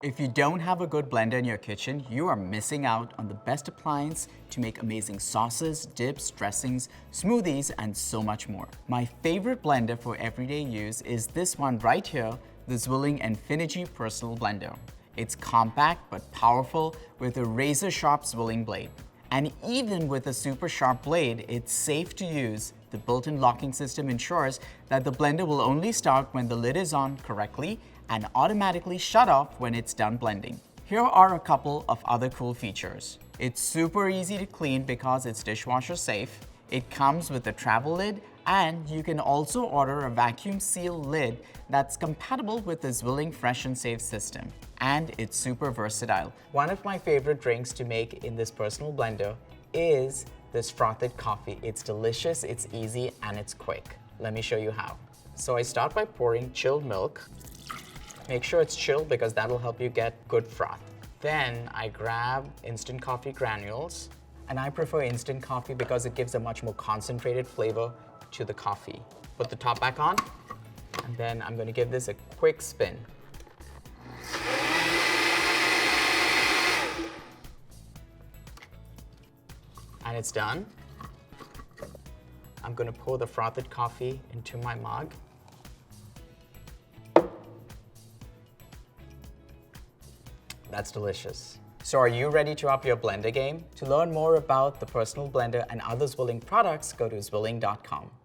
If you don't have a good blender in your kitchen, you are missing out on the best appliance to make amazing sauces, dips, dressings, smoothies, and so much more. My favorite blender for everyday use is this one right here, the ZWILLING Enfinigy Personal Blender. It's compact but powerful with a razor-sharp zwilling blade. And even with a super sharp blade, it's safe to use. The built-in locking system ensures that the blender will only start when the lid is on correctly and automatically shut off when it's done blending. Here are a couple of other cool features. It's super easy to clean because it's dishwasher safe. It comes with a travel lid, and you can also order a vacuum seal lid that's compatible with the ZWILLING Fresh and Safe system. And it's super versatile. One of my favorite drinks to make in this personal blender is this frothed coffee. It's delicious, it's easy, and it's quick. Let me show you how. So I start by pouring chilled milk. Make sure it's chilled because that'll help you get good froth. Then I grab instant coffee granules, and I prefer instant coffee because it gives a much more concentrated flavor to the coffee. Put the top back on, and then I'm going to give this a quick spin. And it's done. I'm going to pour the frothed coffee into my mug. That's delicious. So are you ready to up your blender game? To learn more about the personal blender and other ZWILLING products, go to zwilling.com.